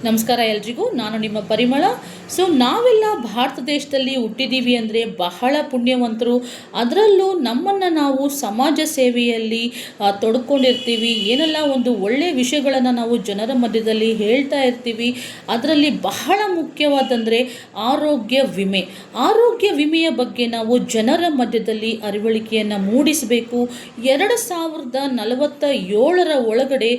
ನಮಸ್ಕಾರ ಎಲ್ರಿಗೂ, ನಾನು ನಿಮ್ಮ ಪರಿಮಳ. ನಾವೆಲ್ಲ ಭಾರತ ದೇಶದಲ್ಲಿ ಹುಟ್ಟಿದ್ದೀವಿ ಅಂದರೆ ಬಹಳ ಪುಣ್ಯವಂತರು. ಅದರಲ್ಲೂ ನಮ್ಮನ್ನು ನಾವು ಸಮಾಜ ಸೇವೆಯಲ್ಲಿ ತೊಡ್ಕೊಂಡಿರ್ತೀವಿ. ಏನೆಲ್ಲ ಒಂದು ಒಳ್ಳೆಯ ವಿಷಯಗಳನ್ನು ನಾವು ಜನರ ಮಧ್ಯದಲ್ಲಿ ಹೇಳ್ತಾ ಇರ್ತೀವಿ. ಅದರಲ್ಲಿ ಬಹಳ ಮುಖ್ಯವಾದಂದರೆ ಆರೋಗ್ಯ ವಿಮೆ. ಆರೋಗ್ಯ ವಿಮೆಯ ಬಗ್ಗೆ ನಾವು ಜನರ ಮಧ್ಯದಲ್ಲಿ ಅರಿವಳಿಕೆಯನ್ನು ಮೂಡಿಸಬೇಕು. 2047 ಒಳಗಡೆ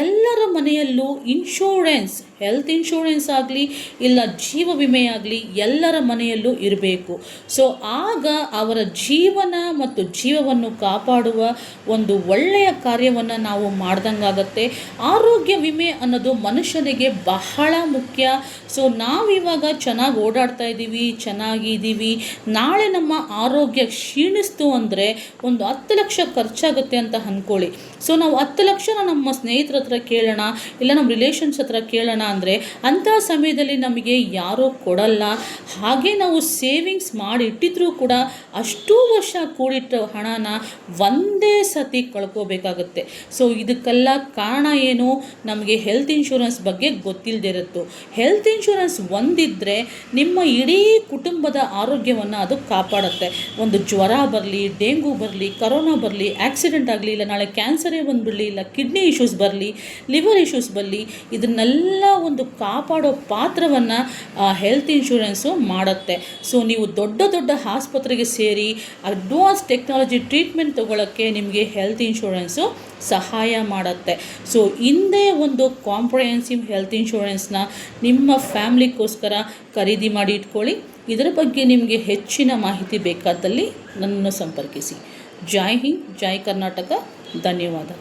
ಎಲ್ಲರ ಮನೆಯಲ್ಲೂ ಇನ್ಶೂರೆನ್ಸ್, ಹೆಲ್ತ್ ಇನ್ಶೂರೆನ್ಸ್ ಆಗಲಿ ಇಲ್ಲ ಜೀವ ವಿಮೆ ಆಗಲಿ ಎಲ್ಲರ ಮನೆಯಲ್ಲೂ ಇರಬೇಕು. ಆಗ ಅವರ ಜೀವನ ಮತ್ತು ಜೀವವನ್ನು ಕಾಪಾಡುವ ಒಂದು ಒಳ್ಳೆಯ ಕಾರ್ಯವನ್ನು ನಾವು ಮಾಡ್ದಂಗಾಗತ್ತೆ. ಆರೋಗ್ಯ ವಿಮೆ ಅನ್ನೋದು ಮನುಷ್ಯನಿಗೆ ಬಹಳ ಮುಖ್ಯ. ನಾವಿವಾಗ ಚೆನ್ನಾಗಿ ಓಡಾಡ್ತಾ ಇದ್ದೀವಿ, ಚೆನ್ನಾಗಿದ್ದೀವಿ. ನಾಳೆ ನಮ್ಮ ಆರೋಗ್ಯ ಕ್ಷೀಣಿಸ್ತು ಅಂದರೆ ಒಂದು 10 ಲಕ್ಷ ಖರ್ಚಾಗುತ್ತೆ ಅಂತ ಅಂದ್ಕೊಳ್ಳಿ. ನಾವು 10 ಲಕ್ಷನ ನಮ್ಮ ಸ್ನೇಹಿತರ ಹತ್ರ ಕೇಳೋಣ, ಇಲ್ಲ ನಮ್ಮ ರಿಲೇಷನ್ಸ್ ಹತ್ರ ಕೇಳೋಣ ಅಂದರೆ ಅಂಥ ಸಮಯದಲ್ಲಿ ನಮಗೆ ಯಾರೂ ಕೊಡಲ್ಲ. ಹಾಗೆ ನಾವು ಸೇವಿಂಗ್ಸ್ ಮಾಡಿ ಇಟ್ಟಿದ್ರೂ ಕೂಡ ಅಷ್ಟೂ ವರ್ಷ ಕೂಡಿಟ್ಟ ಹಣನ ಒಂದೇ ಸತಿ ಕಳ್ಕೋಬೇಕಾಗತ್ತೆ. ಇದಕ್ಕೆಲ್ಲ ಕಾರಣ ಏನು? ನಮಗೆ ಹೆಲ್ತ್ ಇನ್ಶೂರೆನ್ಸ್ ಬಗ್ಗೆ ಗೊತ್ತಿಲ್ಲದೆ ಇರುತ್ತೋ. ಹೆಲ್ತ್ ಇನ್ಶೂರೆನ್ಸ್ ಒಂದಿದ್ದರೆ ನಿಮ್ಮ ಇಡೀ ಕುಟುಂಬದ ಆರೋಗ್ಯವನ್ನು ಅದು ಕಾಪಾಡುತ್ತೆ. ಒಂದು ಜ್ವರ ಬರಲಿ, ಡೆಂಗು ಬರಲಿ, ಕರೋನಾ ಬರಲಿ, ಆಕ್ಸಿಡೆಂಟ್ ಆಗಲಿ, ಇಲ್ಲ ನಾಳೆ ಕ್ಯಾನ್ಸರೇ ಬಂದುಬಿಡಲಿ, ಇಲ್ಲ ಕಿಡ್ನಿ ಇಶ್ಯೂಸ್ ಬರಲಿ, ಲಿವರ್ ಇಶ್ಯೂಸ್ ಬರಲಿ, ಇದನ್ನೆಲ್ಲ ಒಂದು ಕಾಪಾಡೋ ಪಾತ್ರವನ್ನು ಹೆಲ್ತ್ ಇನ್ಶೂರೆನ್ಸು ಮಾಡುತ್ತೆ. ನೀವು ದೊಡ್ಡ ದೊಡ್ಡ ಆಸ್ಪತ್ರೆಗೆ ಸೇರಿ ಅಡ್ವಾನ್ಸ್ ಟೆಕ್ನಾಲಜಿ ಟ್ರೀಟ್ಮೆಂಟ್ ತೊಗೊಳ್ಳೋಕ್ಕೆ ನಿಮಗೆ ಹೆಲ್ತ್ ಇನ್ಶೂರೆನ್ಸು ಸಹಾಯ ಮಾಡುತ್ತೆ. ಹಿಂದೆ ಒಂದು ಕಾಂಪ್ರಹೆನ್ಸಿವ್ ಹೆಲ್ತ್ ಇನ್ಶೂರೆನ್ಸ್ನ ನಿಮ್ಮ ಫ್ಯಾಮ್ಲಿಗೋಸ್ಕರ ಖರೀದಿ ಮಾಡಿ ಇಟ್ಕೊಳ್ಳಿ. ಇದರ ಬಗ್ಗೆ ನಿಮಗೆ ಹೆಚ್ಚಿನ ಮಾಹಿತಿ ಬೇಕಾದಲ್ಲಿ ನನ್ನನ್ನು ಸಂಪರ್ಕಿಸಿ. ಜೈ ಹಿಂದ್, ಜೈ ಕರ್ನಾಟಕ. ಧನ್ಯವಾದ.